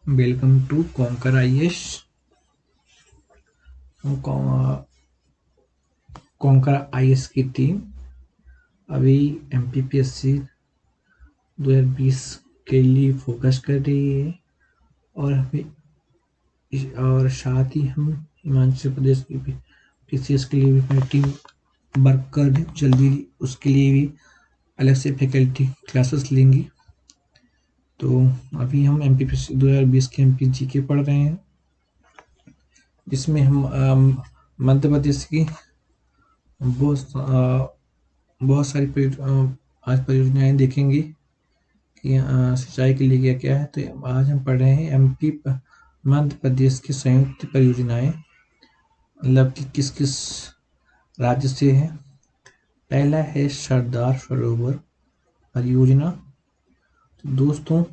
Welcome to Conquer IAS. Conquer IAS की team अभी MPPSC 2020 के लिए फोकस कर रही है और साथ ही हम हिमाचल प्रदेश की भी पीसीएस के लिए भी अपनी टीम वर्क कर रही, जल्दी उसके लिए भी अलग से फैकल्टी क्लासेस लेंगी। तो अभी हम एमपीपीएससी 2020 के एमपीजी के पढ़ रहे हैं, जिसमें हम मध्य प्रदेश की बहुत सारी आज परियोजनाएं देखेंगे कि सिंचाई के लिए क्या क्या है। तो आज हम पढ़ रहे हैं एमपी मध्य प्रदेश की संयुक्त परियोजनाएं, मतलब कि किस किस राज्य से है। पहला है सरदार सरोवर परियोजना। तो दोस्तों,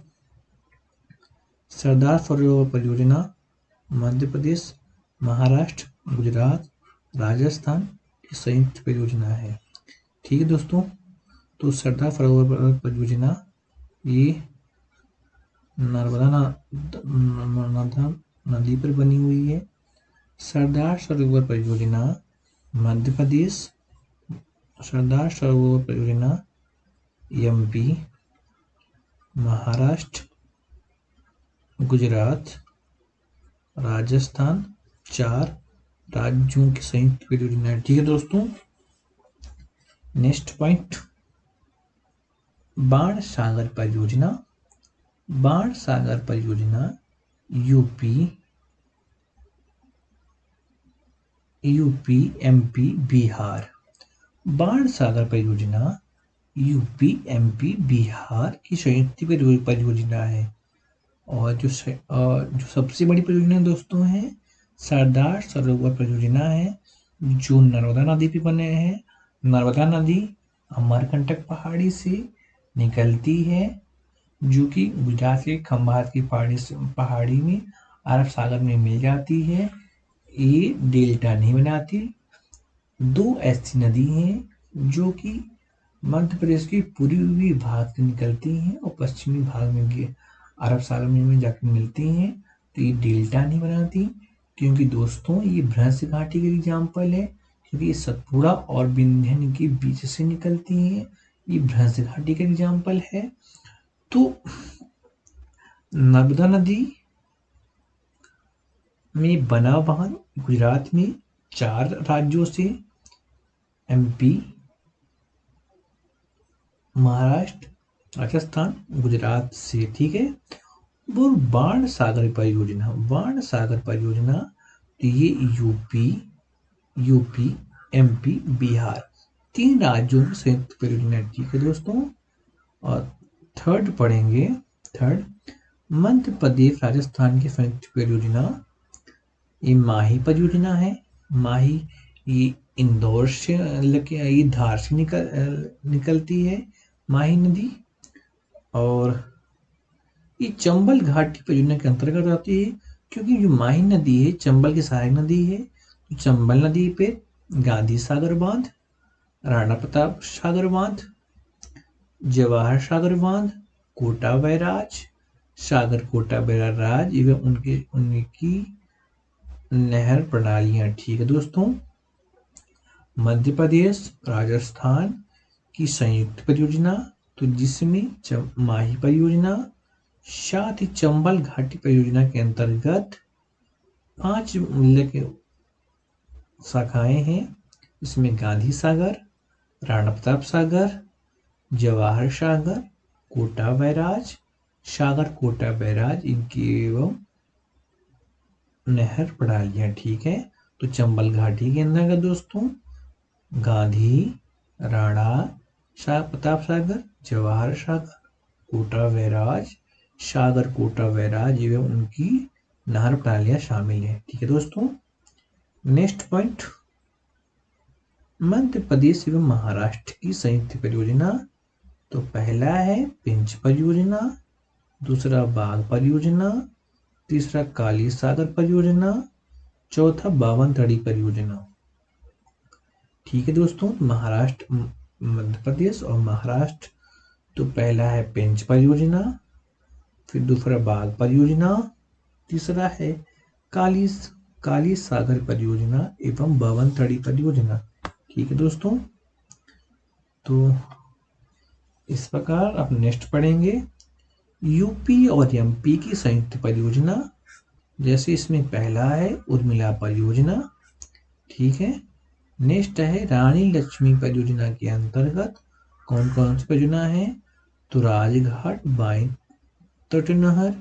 सरदार सरोवर परियोजना मध्य प्रदेश, महाराष्ट्र, गुजरात, राजस्थान की संयुक्त परियोजना है। ठीक है दोस्तों, तो सरदार सरोवर परियोजना ये नर्मदा नदी पर बनी हुई है। सरदार सरोवर परियोजना मध्य प्रदेश, सरदार सरोवर परियोजना एमपी, महाराष्ट्र, गुजरात, राजस्थान, 4 राज्यों की संयुक्त परियोजना है। ठीक है दोस्तों, नेक्स्ट पॉइंट, बाण सागर परियोजना। बाण सागर परियोजना यूपी, एमपी, बिहार। बाण सागर परियोजना यूपी, एमपी, बिहार की संयुक्त परियोजना है। और जो सबसे बड़ी परियोजना दोस्तों है सरदार सरोवर परियोजना है, जो नर्मदा नदी पे बने हैं। नर्मदा नदी अमरकंटक पहाड़ी से निकलती है, जो कि गुजरात के खंभात की पहाड़ी में अरब सागर में मिल जाती है। ये डेल्टा नहीं बनाती। 2 ऐसी नदी हैं जो कि मध्य प्रदेश के पूर्वी भाग से निकलती हैं और पश्चिमी भाग में अरब सागर में जाकर मिलती हैं। तो ये डेल्टा नहीं बनाती, क्योंकि दोस्तों ये भ्रंश घाटी का एग्जाम्पल है, क्योंकि ये सतपुड़ा और विंध्य के बीच से निकलती हैं। ये भ्रंश घाटी का एग्जाम्पल है। तो नर्मदा नदी में बना बांध गुजरात में 4 राज्यों से, एमपी, महाराष्ट्र, राजस्थान, गुजरात से। ठीक है, वो बाण सागर परियोजना, तो ये यूपी, एमपी, बिहार 3 राज्यों की संयुक्त परियोजना। ठीक है दोस्तों, और थर्ड पढ़ेंगे। मध्य प्रदेश राजस्थान की संयुक्त परियोजना ये माही परियोजना है। माही ये इंदौर से ये धार से निकलती है माही नदी, और ये चंबल घाटी परियोजना के अंतर्गत आती है, क्योंकि जो माही नदी है चंबल की सहायक नदी है। तो चंबल नदी पे गांधी सागर बांध, राणा प्रताप सागर बांध, जवाहर सागर बांध, कोटा बैराज, सागर कोटा बैराज एवं उनकी नहर प्रणालियां। ठीक है दोस्तों, मध्य प्रदेश राजस्थान की संयुक्त परियोजना, तो जिसमें माही परियोजना साथ ही चंबल घाटी परियोजना के अंतर्गत 5 शाखाएं हैं। इसमें गांधी सागर, राणा प्रताप सागर, जवाहर सागर, कोटा बैराज, सागर कोटा बैराज इनकी एवं नहर प्रणालियां। ठीक है, तो चंबल घाटी के अंतर्गत दोस्तों गांधी, राणा प्रताप सागर, जवाहर सागर, कोटा बैराज, सागर कोटा बैराज एवं उनकी नहर प्रणालियां शामिल है। ठीक है दोस्तों, नेक्स्ट पॉइंट, मध्य प्रदेश एवं महाराष्ट्र की संयुक्त परियोजना। तो पहला है पिंच परियोजना, दूसरा बाघ परियोजना, तीसरा काली सागर परियोजना, चौथा बावनथड़ी परियोजना। ठीक है दोस्तों, महाराष्ट्र, मध्य प्रदेश और महाराष्ट्र, तो पहला है पेंच परियोजना, फिर दूसरा बाघ परियोजना, तीसरा है काली काली सागर परियोजना एवं बावनथड़ी परियोजना। ठीक है दोस्तों, तो इस प्रकार आप नेक्स्ट पढ़ेंगे यूपी और एमपी की संयुक्त परियोजना। जैसे इसमें पहला है उर्मिला परियोजना। ठीक है, नेक्स्ट है रानी लक्ष्मी परियोजना के अंतर्गत कौन कौन सी परियोजना है, तो राजघाट बाई तट नहर,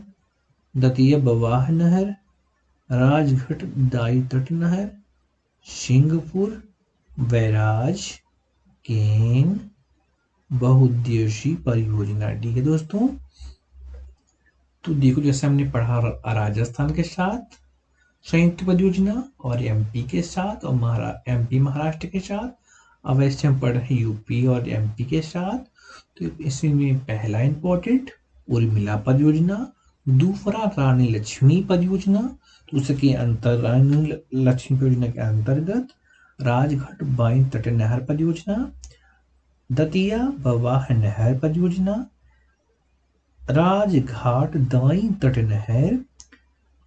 दतिया बवाह नहर, राजघाट दाई तट नहर, सिंहपुर बैराज, केन बहुउद्देशीय परियोजना। ठीक है दोस्तों, तो देखो जैसे हमने पढ़ा राजस्थान के साथ संयुक्त परियोजना और एमपी के साथ और एमपी महाराष्ट्र के साथ, अब ऐसे हम पढ़ रहे हैं यूपी और एमपी के साथ। तो इसमें पहला इंपॉर्टेंट उर्मिला परियोजना, दूसरा रानी लक्ष्मी परियोजना, तो उसके अंतर रानी लक्ष्मी परियोजना के अंतर्गत राजघाट बाई तट नहर परियोजना, दतिया बवाह नहर परियोजना, राजघाट दाई तट नहर,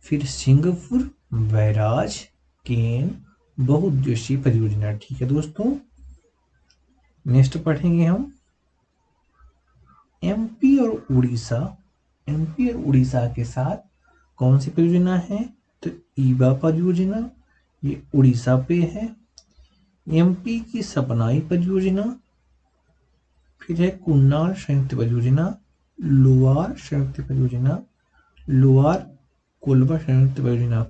फिर सिंहपुर बैराज केन बहुउद्देशीय परियोजना। ठीक है दोस्तों, नेक्स्ट पढ़ेंगे हम एमपी और उड़ीसा। एमपी और उड़ीसा के साथ कौन सी परियोजना है, तो ईबा परियोजना, ये उड़ीसा पे है। एमपी की सपनाई परियोजना, फिर है कुन्नाल संयुक्त परियोजना, लोअर संयुक्त परियोजना, लोअर कोलबा संयुक्त परियोजना।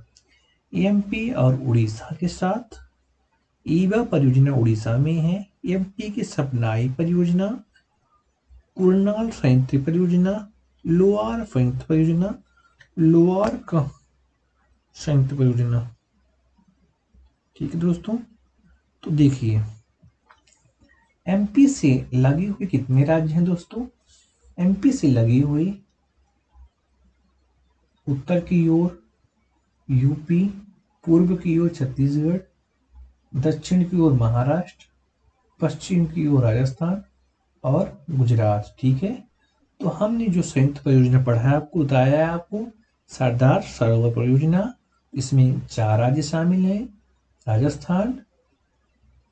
एमपी और उड़ीसा के साथ ईबा परियोजना उड़ीसा में है, एमपी की सपनाई परियोजना, कुरनाल संयुक्त परियोजना, लोअर संयुक्त परियोजना, लोअर का संयुक्त परियोजना। ठीक है दोस्तों, तो देखिए एमपी से लगे हुए कितने राज्य हैं दोस्तों, एमपी से लगी हुई उत्तर की ओर यूपी, पूर्व की ओर छत्तीसगढ़, दक्षिण की ओर महाराष्ट्र, पश्चिम की ओर राजस्थान और गुजरात। ठीक है, तो हमने जो संयुक्त परियोजना पढ़ा है आपको बताया है आपको सरदार सरोवर परियोजना, इसमें 4 राज्य शामिल हैं, राजस्थान,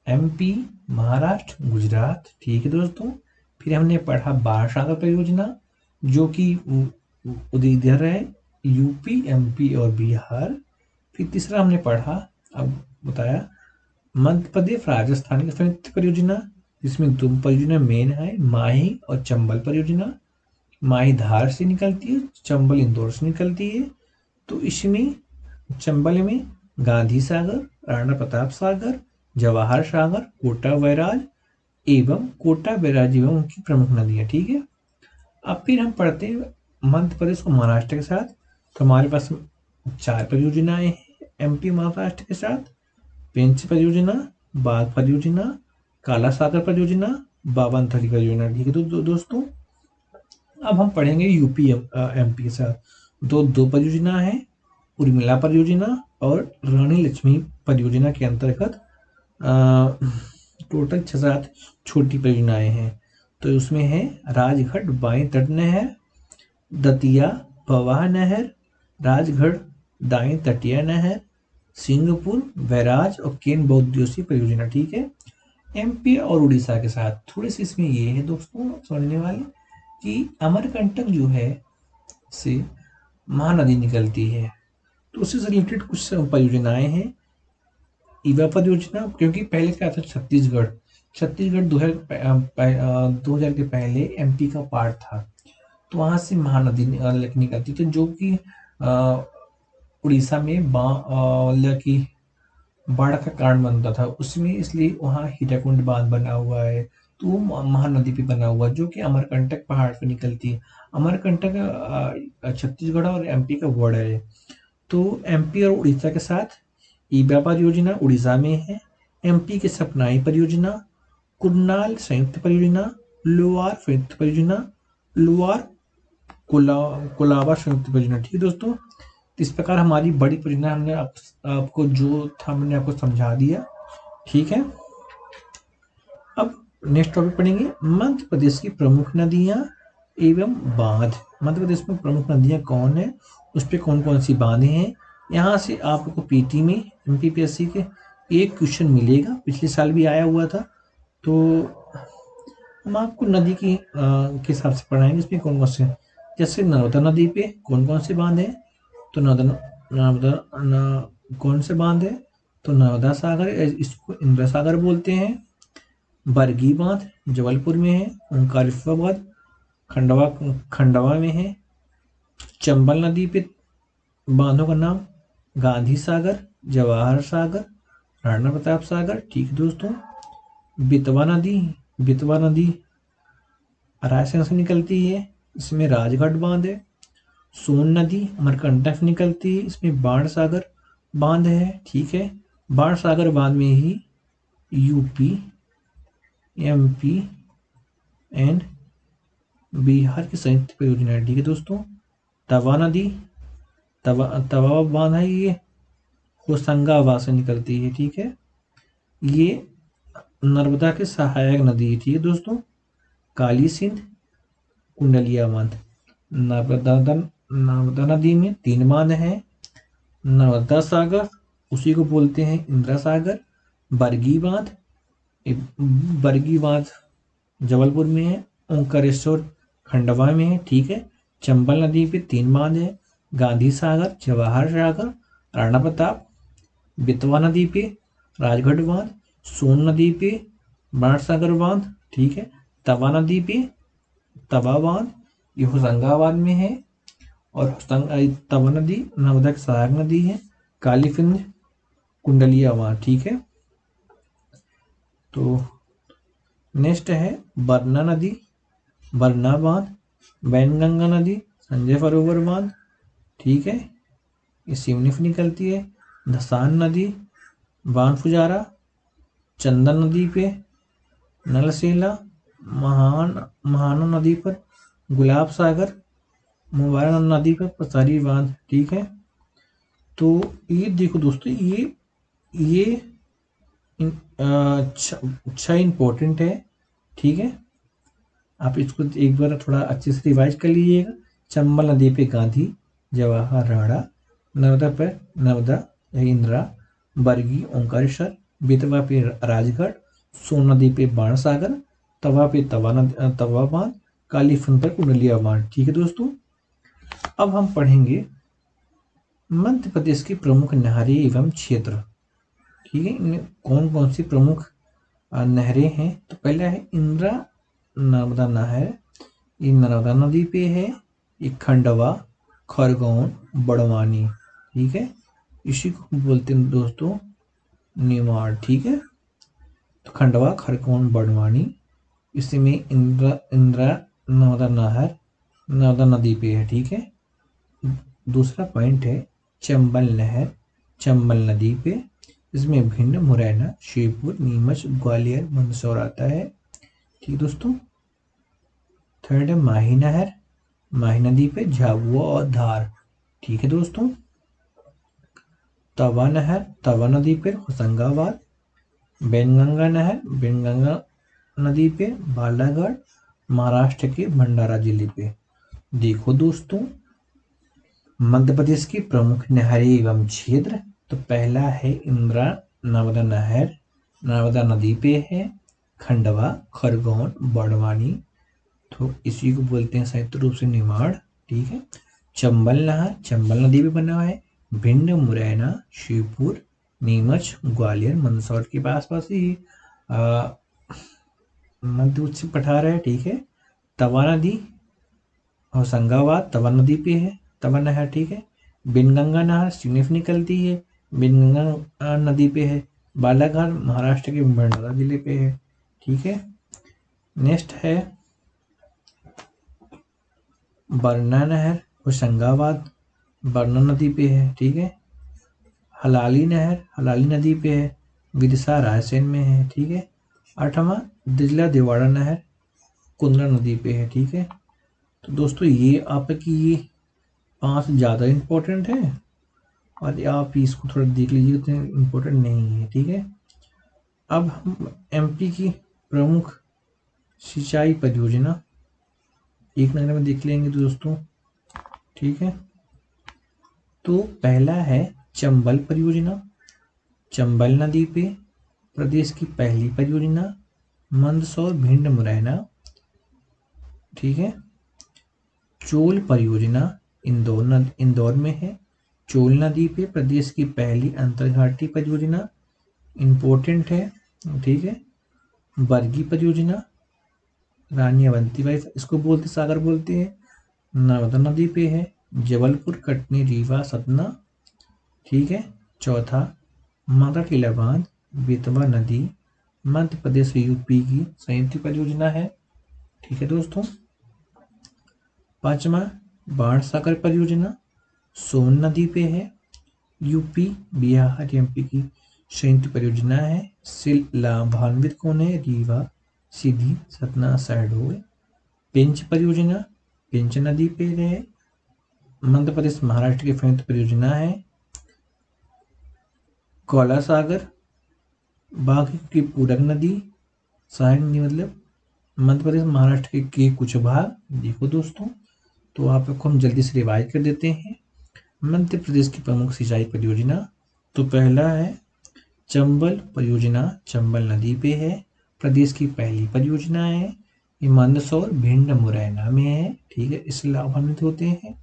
एमपी, महाराष्ट्र, गुजरात। ठीक है दोस्तों, फिर हमने पढ़ा बाण सागर परियोजना जो कि उधर है यूपी, एमपी और बिहार। फिर तीसरा हमने पढ़ा अब बताया मध्य प्रदेश राजस्थान की संयुक्त परियोजना, जिसमें 2 परियोजना मेन है, माही और चंबल परियोजना। माही धार से निकलती है, चंबल इंदौर से निकलती है। तो इसमें चंबल में गांधी सागर, राणा प्रताप सागर, जवाहर सागर, कोटा बैराज एवं कोटा बैराज एवं उनकी प्रमुख नदियां। ठीक है, अब फिर हम पढ़ते हैं मध्य प्रदेश और महाराष्ट्र के साथ। तो हमारे पास 4 परियोजनाएं हैं एमपी महाराष्ट्र के साथ, पेंच परियोजना, बाघ परियोजना, काला सागर परियोजना, बावनथड़ी परियोजना। ठीक है दोस्तों, अब हम पढ़ेंगे यूपी एमपी के साथ। दो परियोजना है, उर्मिला परियोजना और रानी लक्ष्मी परियोजना के अंतर्गत टोटल 6-7 छोटी परियोजनाएं हैं। तो उसमें है राजघाट बाई तट नहर, दतिया बवाह नहर, राजगढ़ दाई तटिया नहर, सिंहपुर बैराज और केन बहुउद्देशीय परियोजना। ठीक है, एमपी और उड़ीसा के साथ थोड़े से इसमें ये है दोस्तों समझने वाले कि अमरकंटक जो है से महानदी निकलती है, तो उससे रिलेटेड कुछ परियोजनाएं हैं। ईवा परियोजना, क्योंकि पहले क्या था छत्तीसगढ़ 2000 के पहले एमपी का पार्ट था, तो वहां से महानदी निकलती थी जो कि उड़ीसा में की बाढ़ का कारण बनता था उसमें, इसलिए वहाँ हीराकुंड बांध बना हुआ है, तो वो महानदी पे बना हुआ है जो कि अमरकंटक पहाड़ पे निकलती है। अमरकंटक छत्तीसगढ़ और एमपी का बॉर्डर है। तो एमपी और उड़ीसा के साथ ईबा परियोजना उड़ीसा में है, एमपी के सपनाई परियोजना, कुरनाल संयुक्त परियोजना, लोअर संयुक्त परियोजना, लोअर कोलाबा संयुक्त परियोजना। ठीक है दोस्तों, इस प्रकार हमारी बड़ी परियोजना हमने आपको जो था हमने आपको समझा दिया। ठीक है, अब नेक्स्ट टॉपिक पढ़ेंगे मध्य प्रदेश की प्रमुख नदियां एवं बांध। मध्य प्रदेश में प्रमुख नदियाँ कौन है, उस पर कौन कौन सी बांधे हैं। यहाँ से आपको पीटी में एमपीपीएससी के एक क्वेश्चन मिलेगा, पिछले साल भी आया हुआ था। तो हम आपको नदी की के हिसाब से पढ़ाएंगे, इसमें कौन कौन से, जैसे नर्मदा नदी पे कौन कौन से बांध है, तो नर्मदा कौन से बांध है, तो नर्मदा सागर, इसको इंदिरा सागर बोलते हैं। बरगी बांध जबलपुर में है। ओंकारेश्वर बांध खंडवा में है। चंबल नदी पे बांधों का नाम गांधी सागर, जवाहर सागर, राणा प्रताप सागर। ठीक है दोस्तों। बेतवा नदी रायसेन से निकलती है, इसमें राजगढ़ बांध है। सोन नदी अमरकंटक से निकलती है, इसमें बाण सागर बांध है। ठीक है। बाण सागर बांध में ही यूपी, एमपी एंड बिहार की संयुक्त परियोजना है। ठीक है दोस्तों। तवा नदी तवा बांध है, ये होशंगाबाद से निकलती है। ठीक है। ये नर्मदा की सहायक नदी है। ठीक है दोस्तों। काली सिंध, कुंडलिया बांध। नर्मदा नदी में 3 बांध हैं। नर्मदा सागर, उसी को बोलते हैं इंदिरा सागर। बरगी बांध जबलपुर में है। ओंकारेश्वर खंडवा में है। ठीक है। चंबल नदी पे 3 बांध है, गांधी सागर, जवाहर सागर, राणा प्रताप। बेतवा नदी पे राजगढ़ बांध। सोन नदी पे बाण सागर बांध। ठीक है। तवा नदी पे तवा बांध, ये होशंगाबाद में है। और तवा नदी नर्मदा की सहायक नदी है। काली सिंध, कुंडलिया बांध। ठीक है। तो नेक्स्ट है बरना बांध। वैनगंगा नदी, संजय सरोवर बांध। ठीक है। ये सिवनी से निकलती है। धसान नदी बांध फुजारा। चंदन नदी पे नलसेला। महाना नदी पर गुलाब सागर। मुबारा नदी पर पसारी बांध। ठीक है। तो ये देखो दोस्तों, ये 6 इंपॉर्टेंट है। ठीक है। आप इसको एक बार थोड़ा अच्छे से रिवाइज कर लीजिएगा। चंबल नदी पे गांधी, जवाहर, राणा। नर्मदा इंदिरा, बरगी ओंकारेश्वर। बेतवा पे राजगढ़। सोन नदी पे बाण सागर। तवा पे तवा बांध। काली सिंध पर कुंडलिया बांध। ठीक है दोस्तों। अब हम पढ़ेंगे मध्य प्रदेश की प्रमुख नहरें एवं क्षेत्र। ठीक है। इनमें कौन कौन सी प्रमुख नहरें हैं, तो पहला है इंदिरा नर्मदा नहर, ये नर्मदा नदी पे है। ये खंडवा, खरगोन, बड़वानी। ठीक है। इसी को बोलते हैं दोस्तों निमाड़। ठीक है। तो खंडवा, खरगोन, बड़वानी, इसमें इंदिरा नर्मदा नहर नर्मदा नदी पे है। ठीक है। दूसरा पॉइंट है चंबल नहर, चंबल नदी पे, इसमें भिंड, मुरैना, शिवपुर, नीमच, ग्वालियर, मंदसौर आता है। ठीक दोस्तों। थर्ड है माही नहर, माही नदी पे झाबुआ और धार। ठीक है दोस्तों। तवा नहर, तवा नदी पे होशंगाबाद। बेनगंगा नहर, बेनगंगा नदी पे बालाघाट, महाराष्ट्र के भंडारा जिले पे। देखो दोस्तों, मध्य प्रदेश की प्रमुख नहरें एवं क्षेत्र, तो पहला है इंदिरा नर्मदा नहर, नर्मदा नदी पे है। खंडवा, खरगोन, बड़वानी, तो इसी को बोलते हैं संयुक्त रूप से निमाड़। ठीक है। चंबल नहर, चंबल नदी पे बना है। भिंड, मुरैना, शिवपुर, नीमच, ग्वालियर, मंदसौर के आसपास ही मध्य उच्च पठार है। ठीक है। तवा नदी होशंगाबाद, तवा नदी पे है तवा नहर। ठीक है। बिनगंगा नहर सिवनी से निकलती है, बिनगंगा नदी पे है। बालाघाट महाराष्ट्र के भंडारा जिले पे है। ठीक है। नेक्स्ट है बरना नहर, होशंगाबाद, बरना नदी पे है। ठीक है। हलाली नहर हलाली नदी पे है, विदिशा रायसेन में है। ठीक है। 8वां दिजला देवाड़ा नहर कुंदरा नदी पे है। ठीक है। तो दोस्तों ये आपकी ये 5 ज़्यादा इम्पोर्टेंट है और आप इसको थोड़ा देख लीजिए, उतने इम्पोर्टेंट नहीं है। ठीक है। अब हम एमपी की प्रमुख सिंचाई परियोजना एक नज़र में देख लेंगे दोस्तों। ठीक है। तो पहला है चंबल परियोजना, चंबल नदी पे प्रदेश की पहली परियोजना, मंदसौर भिंड मुरैना। ठीक है। चोल परियोजना इंदौर में है। चोल नदी पे प्रदेश की पहली अंतरघाटी परियोजना, इंपॉर्टेंट है। ठीक है। बरगी परियोजना रानी अवंतीबाई इसको बोलते सागर बोलते हैं, नर्मदा नदी पे है। जबलपुर कटनी रीवा सतना। ठीक है। चौथा माता टीला बांध बेतवा नदी मध्य प्रदेश यूपी की संयुक्त परियोजना है। ठीक है दोस्तों। पांचवा बाणसागर परियोजना सोन नदी पे है, यूपी बिहार एमपी की संयुक्त परियोजना है। लाभान्वित कौन है? रीवा सीधी सतना शहडोल। पेंच परियोजना पेंच नदी पे है, मध्य प्रदेश महाराष्ट्र की संयुक्त परियोजना है। कोला सागर बाघ की पूरक नदी सहायक नदी मतलब मध्य प्रदेश महाराष्ट्र के कुछ भाग। देखो दोस्तों, तो आपको हम जल्दी से रिवाइज कर देते हैं। मध्य प्रदेश की प्रमुख सिंचाई परियोजना, तो पहला है चंबल परियोजना, चंबल नदी पे है, प्रदेश की पहली परियोजना है। ये मंदसौर भिंड मुरैना में है। ठीक है, इससे लाभान्वित होते हैं।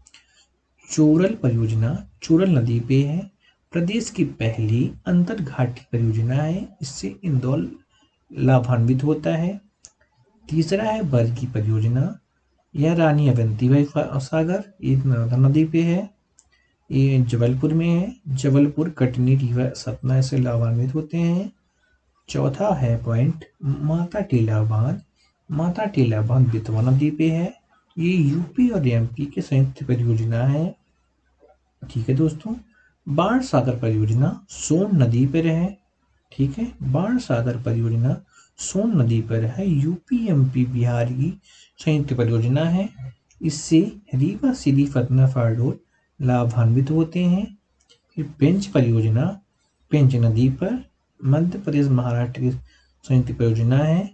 चोरल परियोजना चोरल नदी पे है, प्रदेश की पहली अंतरघाटी परियोजना है, इससे इंदौर लाभान्वित होता है। तीसरा है बरगी परियोजना, यह रानी अवंतीबाई सागर एक नर्मदा नदी पे है, ये जबलपुर में है। जबलपुर कटनी रीवा सतना से लाभान्वित होते हैं। चौथा है पॉइंट माता टीला बांध, माता टीला बांध बेतवा नदी पे है, ये यूपी और एमपी के संयुक्त परियोजना है। ठीक है दोस्तों। बाण सागर परियोजना सोन नदी पर है। ठीक है, बाण सागर परियोजना सोन नदी पर है, यूपी एमपी बिहार की संयुक्त परियोजना है, इससे रीवा सीधी फतना फाड़ोल लाभान्वित होते हैं। फिर पेंच परियोजना पेंच नदी पर मध्य प्रदेश महाराष्ट्र की संयुक्त परियोजना है।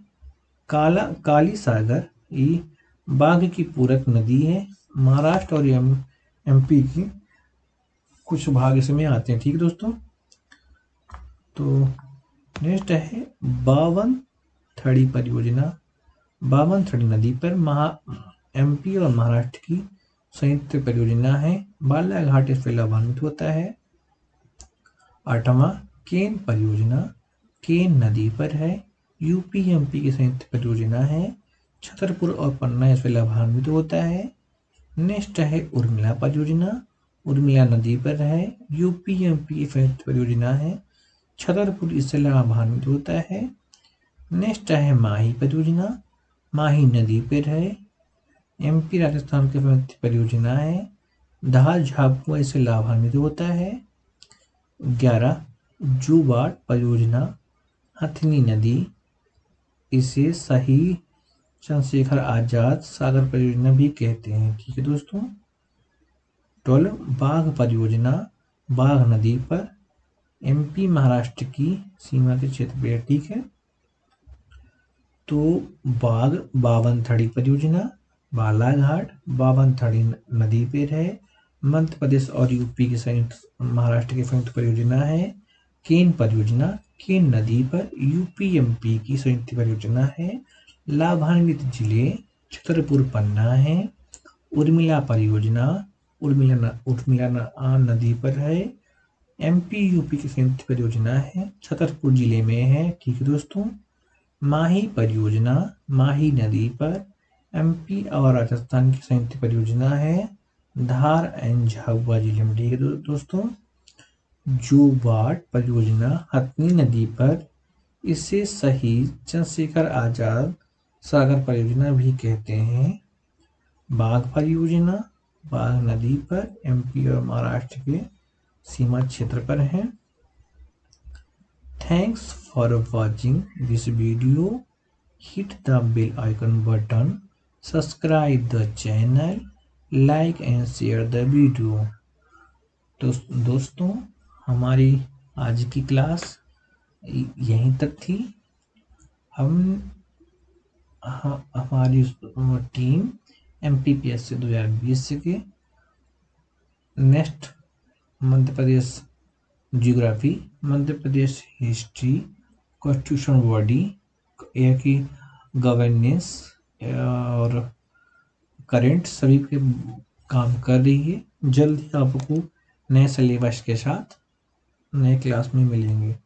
काली सागर ये बाघ की पूरक नदी है, महाराष्ट्र और एमपी की कुछ भाग इसमें आते हैं। ठीक दोस्तों। तो नेक्स्ट है बावन थड़ी परियोजना, बावन थड़ी नदी पर एमपी और महाराष्ट्र की संयुक्त परियोजना है, बालाघाट इससे लाभान्वित होता है। आठवां केन परियोजना केन नदी पर है, यूपी एमपी की संयुक्त परियोजना है, छतरपुर और पन्ना इससे लाभान्वित होता है। नेक्स्ट है उर्मिला परियोजना, उर्मिला नदी पर है, यूपी एमपी की संयुक्त परियोजना है, छतरपुर इससे लाभान्वित होता है। नेक्स्ट है माही परियोजना, माही नदी पर है, एमपी राजस्थान की संयुक्त परियोजना है, धार झाबुआ इससे लाभान्वित होता है। 11 जुबाड़ परियोजना हथनी नदी, इसे सही चंद्रशेखर आजाद सागर परियोजना भी कहते हैं। ठीक है दोस्तों। 12 बाघ परियोजना बाघ नदी पर, एमपी महाराष्ट्र की सीमा के क्षेत्र पर। ठीक है। तो बाघ बावन थड़ी परियोजना बालाघाट बावन थड़ी नदी पर है, मध्य प्रदेश और यूपी की संयुक्त महाराष्ट्र की संयुक्त परियोजना है। केन परियोजना केन नदी पर, यूपी एमपी की संयुक्त परियोजना है, लाभान्वित जिले छतरपुर पन्ना है। उर्मिला परियोजना उर्मिला नदी पर है, एमपी यूपी की संयुक्त परियोजना है, छतरपुर जिले में है। ठीक है दोस्तों। माही परियोजना माही नदी पर, एमपी और राजस्थान की संयुक्त परियोजना है, धार एंड झाबुआ जिले में। ठीक है दोस्तों। जुबाड़ परियोजना हथनी नदी पर, इसे शहीद चंद्रशेखर आजाद सागर परियोजना भी कहते हैं। बाघ परियोजना बाघ नदी पर, एमपी और महाराष्ट्र के सीमा क्षेत्र पर है। Thanks for watching this video, hit the bell icon button, subscribe the channel, like and share the video। तो दोस्तों, हमारी आज की क्लास यहीं तक थी। हमारी टीम MPPSC 2020 के next Madhya Pradesh geography, Madhya Pradesh history, constitution body, air की गवर्नेंस और करेंट सभी पे काम कर रही है। जल्द ही आपको नए सिलेबस के साथ नए क्लास में मिलेंगे।